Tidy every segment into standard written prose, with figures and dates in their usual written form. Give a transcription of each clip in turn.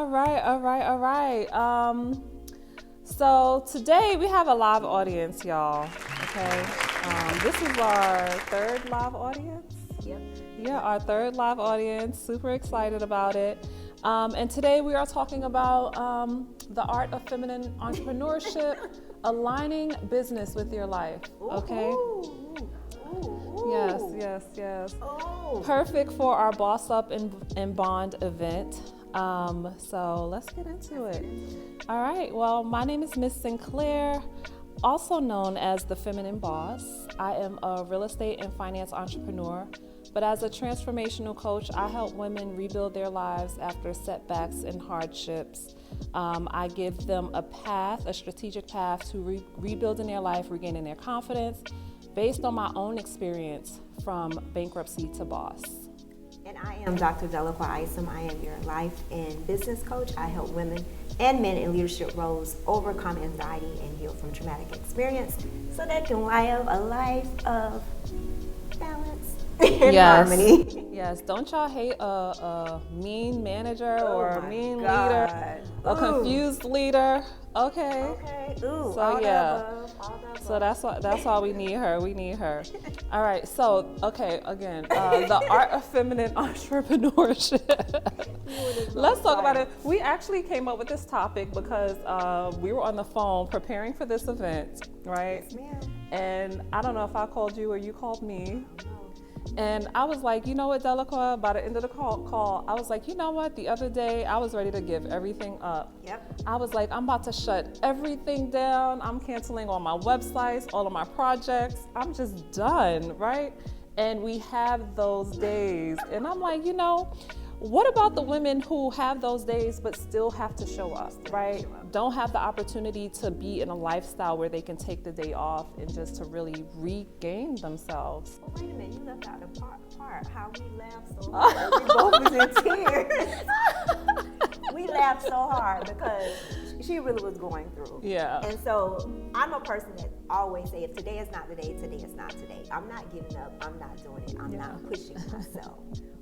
All right. So today we have a live audience, y'all. Okay. This is our third live audience. Yep. Yeah, our third live audience. Super excited about it. And today we are talking about the art of feminine entrepreneurship, aligning business with your life. Okay. Yes. Oh. Perfect for our Boss Up and Bond event. So let's get into it. All right. Well, my name is Miss Sinclair, also known as the Feminine Boss. I am a real estate and finance entrepreneur, but as a transformational coach, I help women rebuild their lives after setbacks and hardships. I give them a strategic path to rebuilding their life, regaining their confidence, based on my own experience from bankruptcy to boss. And I am Dr. Delacroix Isom. I am your life and business coach. I help women and men in leadership roles overcome anxiety and heal from traumatic experience so they can live a life of balance and harmony. Yes, don't y'all hate a mean manager or a mean God. leader, a confused leader? Okay. Ooh, So all yeah. the above. So that's why we need her. We need her. All right. So again, the art of feminine entrepreneurship. Let's talk about it. We actually came up with this topic because we were on the phone preparing for this event, right? Yes, ma'am. And I don't know if I called you or you called me. And I was like, you know what, Delacroix, by the end of the call, I was like, you know what, the other day I was ready to give everything up. Yep. I was like, I'm about to shut everything down. I'm canceling all my websites, all of my projects. I'm just done, right? And we have those days. And I'm like, what about the women who have those days but still have to show up, right? Don't have the opportunity to be in a lifestyle where they can take the day off and just to really regain themselves. Well, wait a minute, you left out the part how we laughed so hard. We both was in tears. We laughed so hard because she really was going through. Yeah. And so I'm a person that always say, if today is not the day, today is not today. I'm not giving up. I'm not doing it. I'm not pushing myself.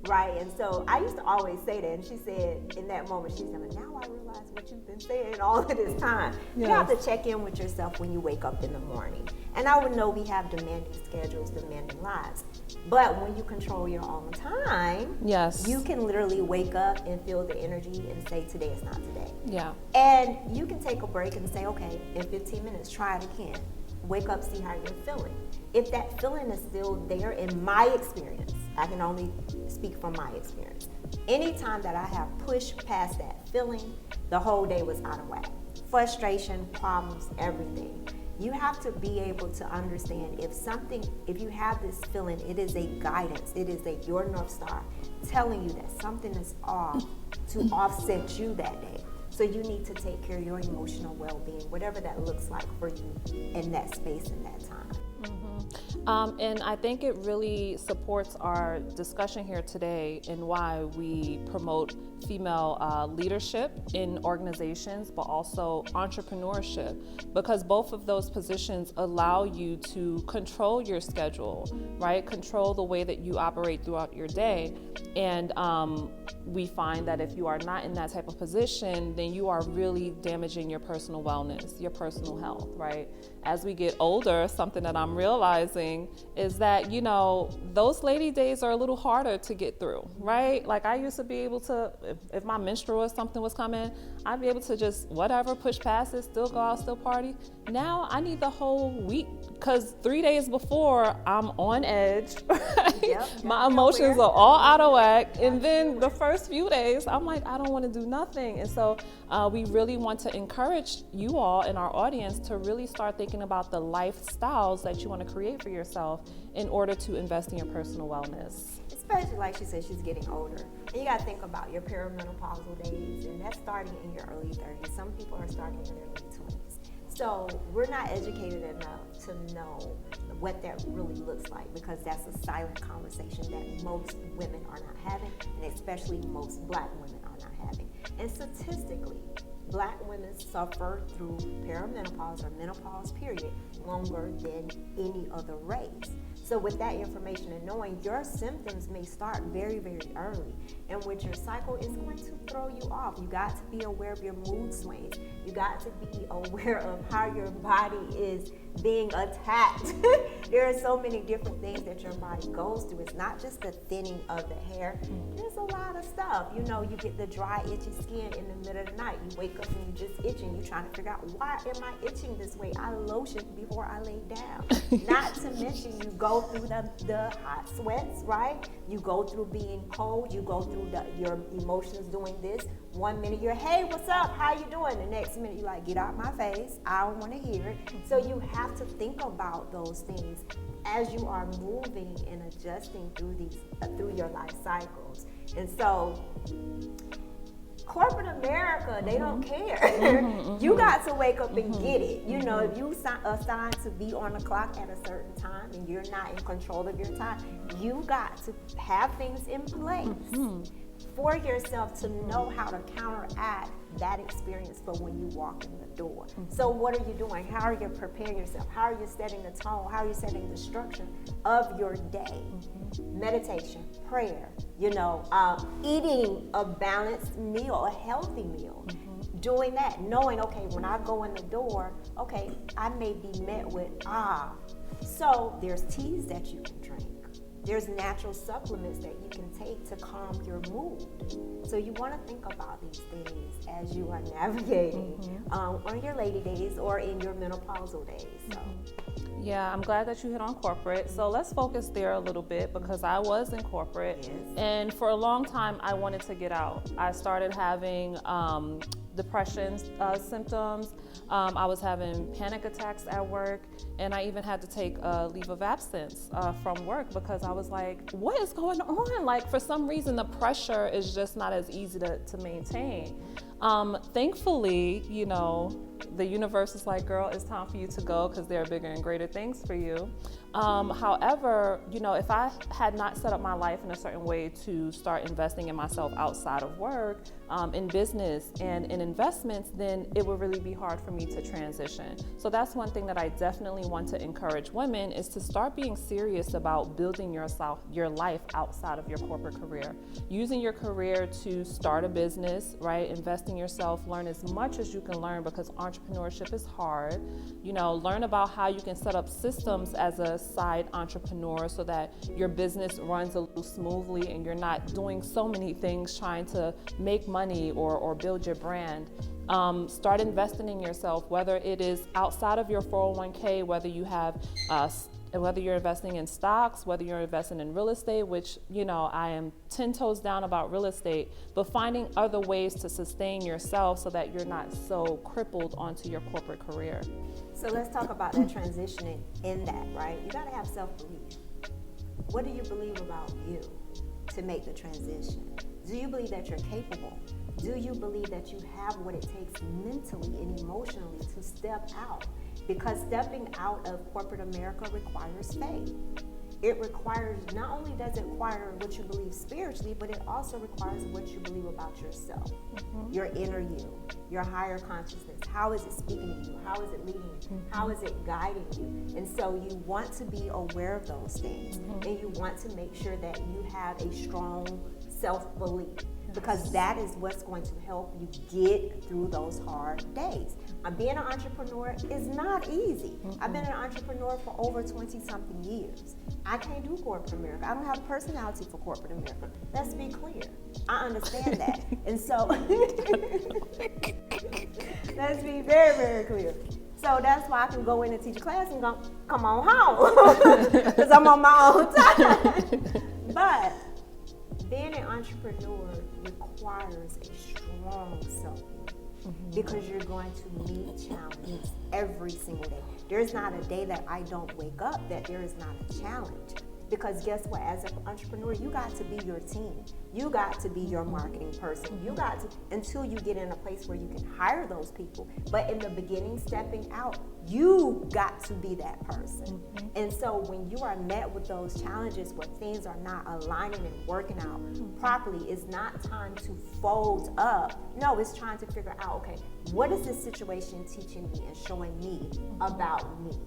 Right. And so I used to always say that. And she said in that moment, she said, now I realize what you've been saying all of this time. Yes. You have to check in with yourself when you wake up in the morning. And I would know we have demanding schedules, demanding lives. But when you control your own time, yes, you can literally wake up and feel the energy and say, today is not today. Yeah. And you can take a break and say, okay, in 15 minutes, try it again. Wake up, see how you're feeling. If that feeling is still there, in my experience, I can only speak from my experience. Anytime that I have pushed past that feeling, the whole day was out of whack. Frustration, problems, everything. You have to be able to understand if you have this feeling, it is a guidance, it is your North Star telling you that something is off to offset you that day. So you need to take care of your emotional well-being, whatever that looks like for you in that space and that time. And I think it really supports our discussion here today and why we promote female leadership in organizations, but also entrepreneurship, because both of those positions allow you to control your schedule, right? Control the way that you operate throughout your day. And we find that if you are not in that type of position, then you are really damaging your personal wellness, your personal health, right? As we get older, something that I'm realizing is that, those lady days are a little harder to get through, right? Like I used to be able to, if my menstrual or something was coming, I'd be able to just push past it, still go out, still party. Now I need the whole week because 3 days before I'm on edge, right? Yep, My emotions are all out of whack. And then the first few days, I'm like, I don't want to do nothing. And so we really want to encourage you all in our audience to really start thinking about the lifestyles that you want to create for yourself in order to invest in your personal wellness. Especially like she said, she's getting older. And you got to think about your perimenopausal days, and that's starting in your early 30s. Some people are starting in their late 20s. So we're not educated enough to know what that really looks like, because that's a silent conversation that most women are not having, and especially most Black women are not having. And statistically, Black women suffer through perimenopause or menopause period longer than any other race. So with that information and knowing, your symptoms may start very, very early. and with your cycle, it's going to throw you off. You got to be aware of your mood swings. You got to be aware of how your body is being attacked. There are so many different things that your body goes through. It's not just the thinning of the hair. There's a lot of stuff. You know, you get the dry, itchy skin in the middle of the night. You wake up and you're just itching. You're trying to figure out, why am I itching this way? I lotioned before I lay down. Not to mention, you go through the hot sweats, right? You go through being cold. You go through your emotions doing this. 1 minute you're, hey, what's up? How you doing? The next minute you're like, get out my face. I don't want to hear it. So you have to think about those things as you are moving and adjusting through your life cycles. And so corporate America, they don't care. You got to wake up and get it. You know, if you assigned to be on the clock at a certain time and you're not in control of your time, you got to have things in place for yourself to know how to counteract that experience for when you walk in the door. So what are you doing? How are you preparing yourself? How are you setting the tone? How are you setting the structure of your day? Meditation, prayer, you know, eating a balanced meal, a healthy meal. Doing that, knowing, okay, when I go in the door, okay, I may be met with, so there's teas that you can drink. There's natural supplements that you can take to calm your mood. So you want to think about these things as you are navigating on your lady days or in your menopausal days. So. Yeah, I'm glad that you hit on corporate. So let's focus there a little bit, because I was in corporate, and for a long time I wanted to get out. I started having depression symptoms. I was having panic attacks at work, and I even had to take a leave of absence from work because I was like, what is going on? Like, for some reason, the pressure is just not as easy to maintain. Thankfully, you know, the universe is like, girl, it's time for you to go because there are bigger and greater things for you. However, you know, if I had not set up my life in a certain way to start investing in myself outside of work, in business and in investments, then it would really be hard for me to transition. So that's one thing that I definitely want to encourage women, is to start being serious about building your life outside of your corporate career. Using your career to start a business, right? Invest in yourself, learn as much as you can learn, because entrepreneurship is hard. You know, learn about how you can set up systems as a side entrepreneur so that your business runs a little smoothly and you're not doing so many things trying to make money or build your brand. Start investing in yourself, whether it is outside of your 401k, whether you have whether you're investing in stocks, whether you're investing in real estate, which, you know, I am 10 toes down about real estate, but finding other ways to sustain yourself so that you're not so crippled onto your corporate career. So let's talk about that transitioning in that, right? You gotta have self-belief. What do you believe about you to make the transition? Do you believe that you're capable? Do you believe that you have what it takes mentally and emotionally to step out? Because stepping out of corporate America requires faith. It requires, not only does it require what you believe spiritually, but it also requires what you believe about yourself, your inner you, your higher consciousness. How is it speaking to you? How is it leading you? How is it guiding you? And so you want to be aware of those things, and you want to make sure that you have a strong self-belief, because that is what's going to help you get through those hard days. Being an entrepreneur is not easy. I've been an entrepreneur for over 20-something years. I can't do corporate America. I don't have a personality for corporate America. Let's be clear. I understand that. And so, let's be very, very clear. So that's why I can go in and teach a class and go, come on home, because I'm on my own time. But being an entrepreneur requires a strong self-belief, because you're going to meet challenges every single day. There's not a day that I don't wake up that there is not a challenge. Because guess what? As an entrepreneur, you got to be your team. You got to be your marketing person. You got to, until you get in a place where you can hire those people. But in the beginning, stepping out, you got to be that person. And so when you are met with those challenges where things are not aligning and working out properly, it's not time to fold up. No, it's trying to figure out, okay, what is this situation teaching me and showing me about me?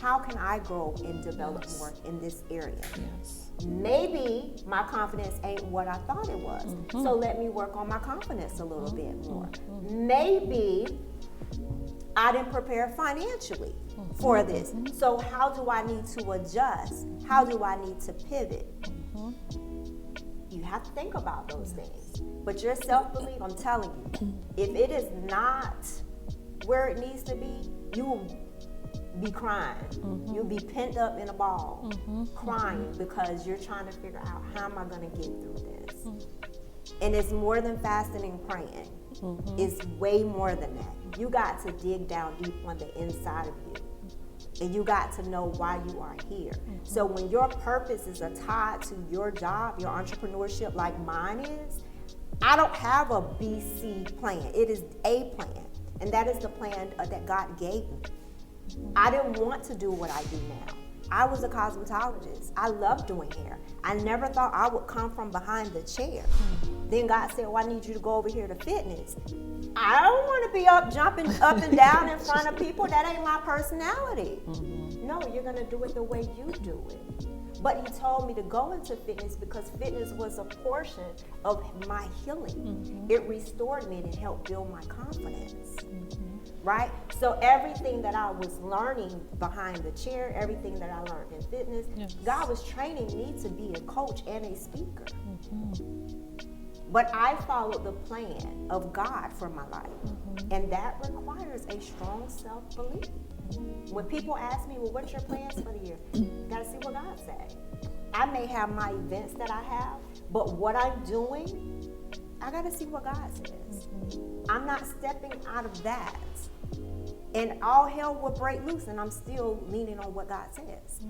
how can I grow and develop more in this area? Yes. Maybe my confidence ain't what I thought it was. So let me work on my confidence a little bit more. Maybe I didn't prepare financially for this. So how do I need to adjust? How do I need to pivot? You have to think about those things. But your self-belief, I'm telling you, if it is not where it needs to be, you will be crying. You'll be pent up in a ball, crying because you're trying to figure out, how am I going to get through this? And it's more than fasting and praying. It's way more than that. You got to dig down deep on the inside of you. And you got to know why you are here. So when your purpose is tied to your job, your entrepreneurship, like mine is, I don't have a BC plan. It is a plan. And that is the plan that God gave me. I didn't want to do what I do now. I was a cosmetologist. I love doing hair. I never thought I would come from behind the chair. Then God said, well, I need you to go over here to fitness. I don't want to be up jumping up and down in front of people. That ain't my personality. No, you're going to do it the way you do it. But he told me to go into fitness because fitness was a portion of my healing. It restored me and it helped build my confidence. Right? So everything that I was learning behind the chair, everything that I learned in fitness, God was training me to be a coach and a speaker. But I followed the plan of God for my life. And that requires a strong self-belief. When people ask me, well, what's your plans for the year? Gotta see what God says. I may have my events that I have, but what I'm doing, I gotta see what God says. I'm not stepping out of that. And all hell will break loose, and I'm still leaning on what God says.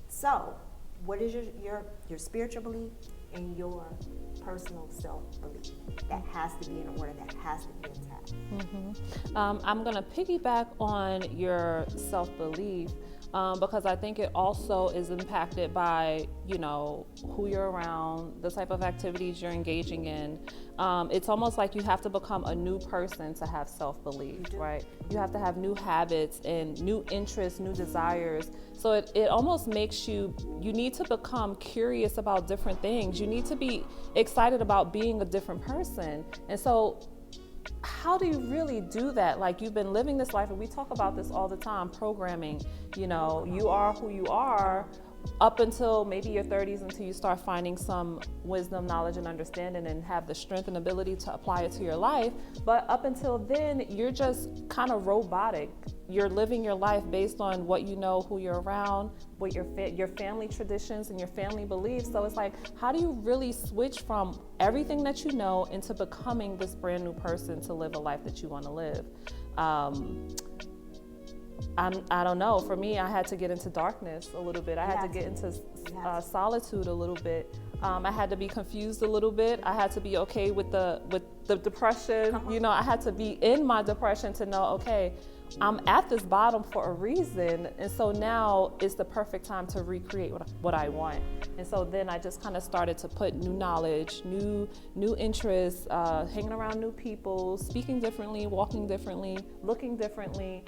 So, what is your spiritual belief and your personal self-belief? That has to be in order, that has to be intact. I'm going to piggyback on your self-belief because I think it also is impacted by, who you're around, the type of activities you're engaging in. It's almost like you have to become a new person to have self-belief, right? You have to have new habits and new interests, new desires. So it almost makes you need to become curious about different things. You need to be excited about being a different person. And so how do you really do that? Like, you've been living this life, and we talk about this all the time, programming. You are who you are up until maybe your 30s, until you start finding some wisdom, knowledge, and understanding and have the strength and ability to apply it to your life. But up until then, you're just kind of robotic. You're living your life based on what you know, who you're around, what your family traditions and your family beliefs. So it's like, how do you really switch from everything that you know into becoming this brand new person to live a life that you want to live? I don't know. For me, I had to get into darkness a little bit. I had to get into solitude a little bit. I had to be confused a little bit. I had to be okay with the depression. I had to be in my depression to know, okay, I'm at this bottom for a reason, and so now is the perfect time to recreate what I want. And so then I just kind of started to put new knowledge, new interests, hanging around new people, speaking differently, walking differently, looking differently,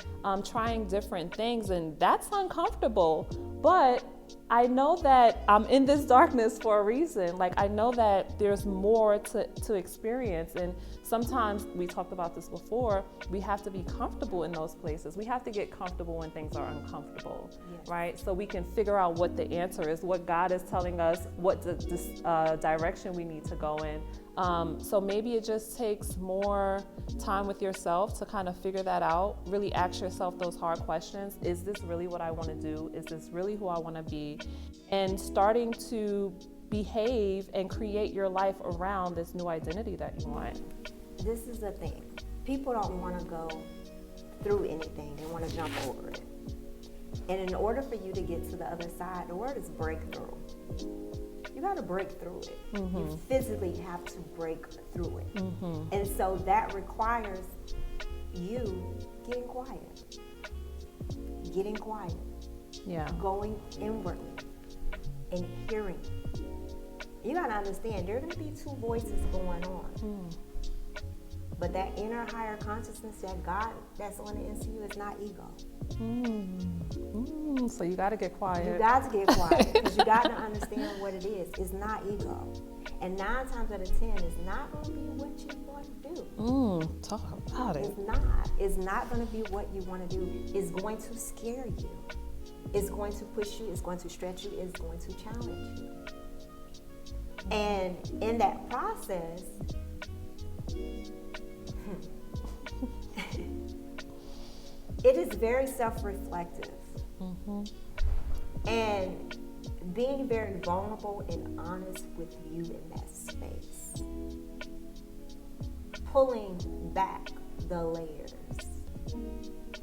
trying different things, and that's uncomfortable. But I know that I'm in this darkness for a reason. Like, I know that there's more to experience, and sometimes, we talked about this before, we have to be comfortable in those places. We have to get comfortable when things are uncomfortable, right? So we can figure out what the answer is, what God is telling us, what direction we need to go in. So maybe it just takes more time with yourself to kind of figure that out. Really ask yourself those hard questions. Is this really what I want to do? Is this really who I want to be? And starting to behave and create your life around this new identity that you want. This is the thing. People don't want to go through anything. They want to jump over it. And in order for you to get to the other side, the word is breakthrough. You got to break through it. You physically have to break through it. And so that requires you getting quiet. Getting quiet. Yeah. Going inwardly and hearing. You got to understand, there are going to be two voices going on. But that inner higher consciousness, that God that's on the inside of you, is not ego. So you got to get quiet. You got to get quiet because you got to understand what it is. It's not ego. And 9 times out of 10, it's not going to be what you want to do. Talk about it. It's not. It's not going to be what you want to do. It's going to scare you. It's going to push you. It's going to stretch you. It's going to challenge you. And in that process, it is very self-reflective. And being very vulnerable and honest with you in that space. Pulling back the layers.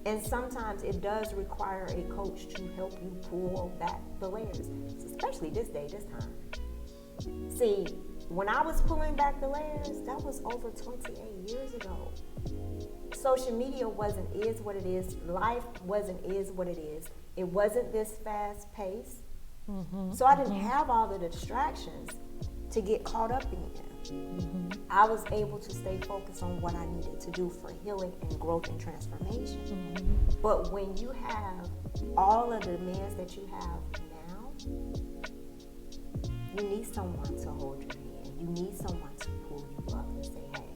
And sometimes it does require a coach to help you pull back the layers, especially this time. See, when I was pulling back the layers, that was over 28 years ago. Social media is what it is. Life is what it is. It wasn't this fast pace. So I didn't have all the distractions to get caught up in. I was able to stay focused on what I needed to do for healing and growth and transformation. But when you have all of the demands that you have now, you need someone to hold your hand. You need someone to pull you up and say, hey,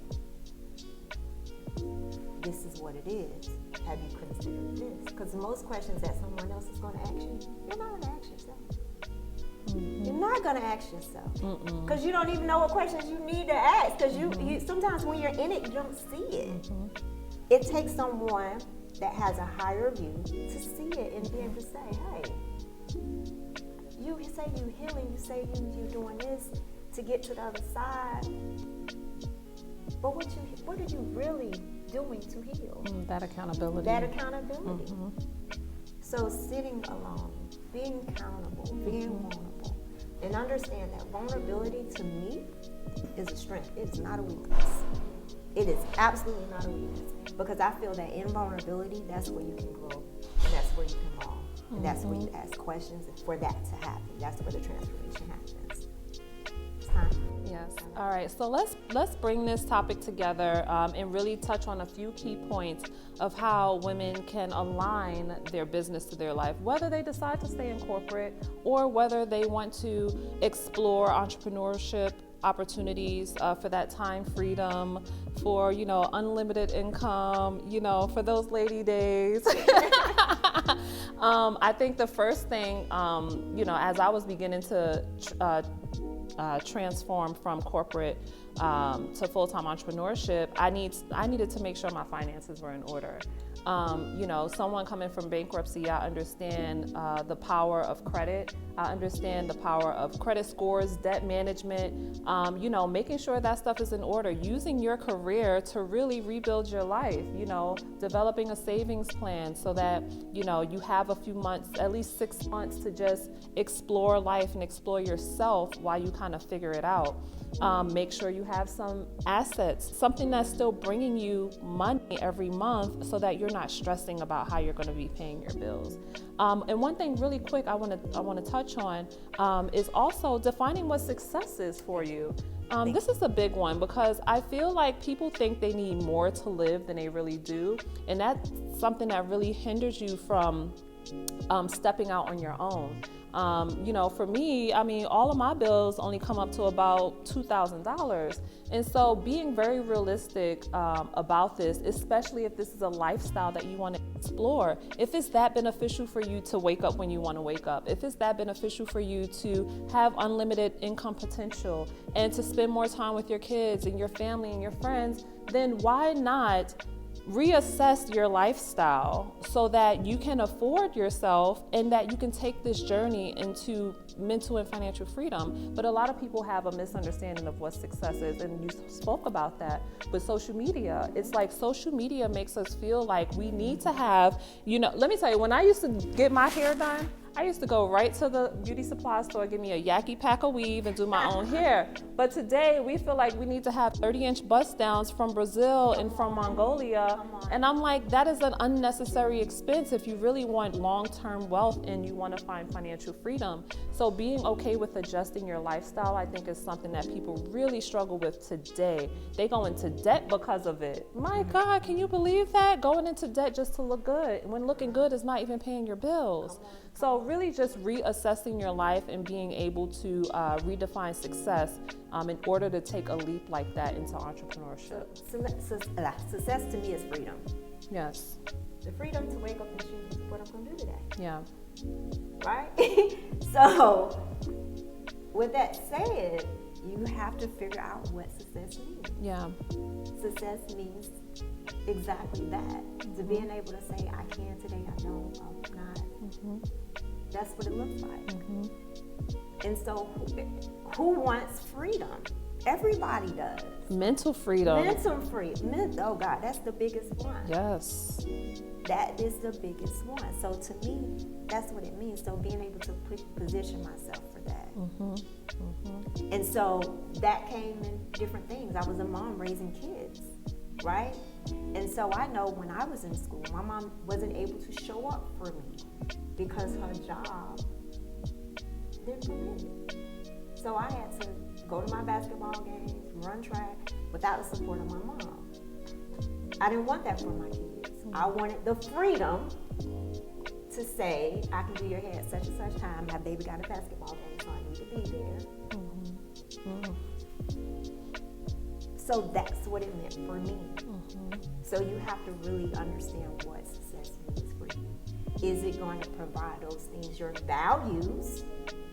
this is what it is. Have you considered this? Because most questions that someone else is going to ask you, you're not going to ask yourself. You're not going to ask yourself. Because you don't even know what questions you need to ask. Because you sometimes when you're in it, you don't see it. It takes someone that has a higher view to see it and be able to say, hey, you say you healing, you say you doing this to get to the other side. But what are you really doing to heal? That accountability. So sitting alone, being accountable, being vulnerable, and understand that vulnerability to me is a strength. It is not a weakness. It is absolutely not a weakness. Because I feel that in vulnerability, that's where you can grow, and that's where you can evolve, and that's where you ask questions, and for that to happen, that's where the transformation happens. It's time. Yes. All right. So let's bring this topic together and really touch on a few key points of how women can align their business to their life, whether they decide to stay in corporate or whether they want to explore entrepreneurship opportunities for that time freedom, for unlimited income, for those lady days. I think the first thing, as I was beginning to transform from corporate to full-time entrepreneurship, I needed to make sure my finances were in order. Someone coming from bankruptcy, I understand the power of credit. I understand the power of credit scores, debt management, making sure that stuff is in order, using your career to really rebuild your life, developing a savings plan so that, you have a few months, at least 6 months to just explore life and explore yourself while you kind of figure it out. Make sure you have some assets, something that's still bringing you money every month so that you're not stressing about how you're going to be paying your bills. And one thing really quick I want to touch on is also defining what success is for you. This is a big one because I feel like people think they need more to live than they really do. And that's something that really hinders you from stepping out on your own. For me, all of my bills only come up to about $2,000. And so being very realistic about this, especially if this is a lifestyle that you want to explore, if it's that beneficial for you to wake up when you want to wake up, if it's that beneficial for you to have unlimited income potential and to spend more time with your kids and your family and your friends, then why not reassess your lifestyle so that you can afford yourself and that you can take this journey into mental and financial freedom. But a lot of people have a misunderstanding of what success is, and you spoke about that with social media. It's like social media makes us feel like we need to have, let me tell you, when I used to get my hair done, I used to go right to the beauty supply store, give me a Yaki pack of weave and do my own hair. But today we feel like we need to have 30-inch bust downs from Brazil and from Mongolia. And I'm like, that is an unnecessary expense if you really want long-term wealth and you want to find financial freedom. So being okay with adjusting your lifestyle, I think, is something that people really struggle with today. They go into debt because of it. My God, can you believe that? Going into debt just to look good, when looking good is not even paying your bills. So really just reassessing your life and being able to redefine success in order to take a leap like that into entrepreneurship. Success to me is freedom. Yes. The freedom to wake up and choose what I'm going to do today. Yeah. Right? So, with that said, you have to figure out what success means. Yeah. Success means exactly that. To being able to say, I can today, I don't, I'm not. That's what it looks like. And so, who wants freedom? Everybody does. Mental freedom. Mental freedom. Oh God, that's the biggest one. Yes. That is the biggest one. So to me, that's what it means. So being able to position myself for that. And so that came in different things. I was a mom raising kids, right? And so I know when I was in school, my mom wasn't able to show up for me because her job didn't permit it. So I had to go to my basketball games, run track without the support of my mom. I didn't want that for my kids. I wanted the freedom to say, I can do your hair at such and such time. My baby got a basketball game, so I need to be there. So that's what it meant for me. So you have to really understand what success means for you. Is it going to provide those things, your values?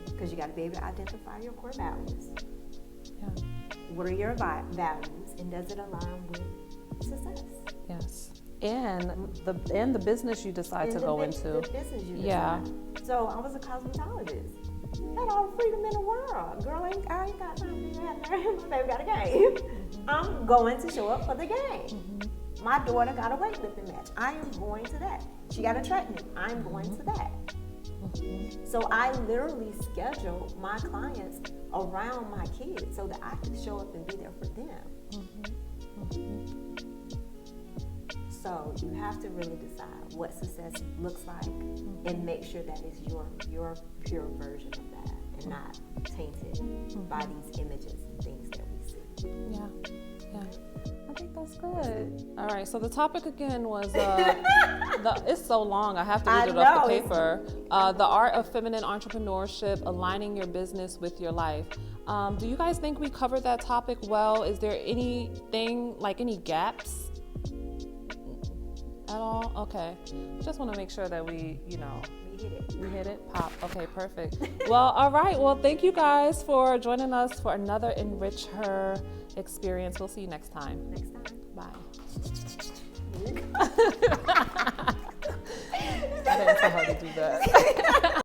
Because you got to be able to identify your core values. Yeah. What are your values, and does it align with success? Yes. And the business you decide to go into. The business you decide. Yeah. So I was a cosmetologist. Had all the freedom in the world. Girl, I ain't got time to do that. My baby got a game. I'm going to show up for the game. My daughter got a weightlifting match. I am going to that. She got a track meet. I'm going to that. So I literally schedule my clients around my kids so that I can show up and be there for them. So you have to really decide what success looks like and make sure that is your pure version of that and not tainted by these images and things that we see. Yeah. I think that's good. All right, so the topic again was, it's so long, I have to read it off the paper. The art of feminine entrepreneurship, aligning your business with your life. Do you guys think we covered that topic well? Is there anything, like any gaps at all? Okay, just want to make sure that we hit it. Pop. Okay, perfect. Well, all right. Well, thank you guys for joining us for another EnRicHer experience. We'll see you next time. Bye. I didn't know how to do that.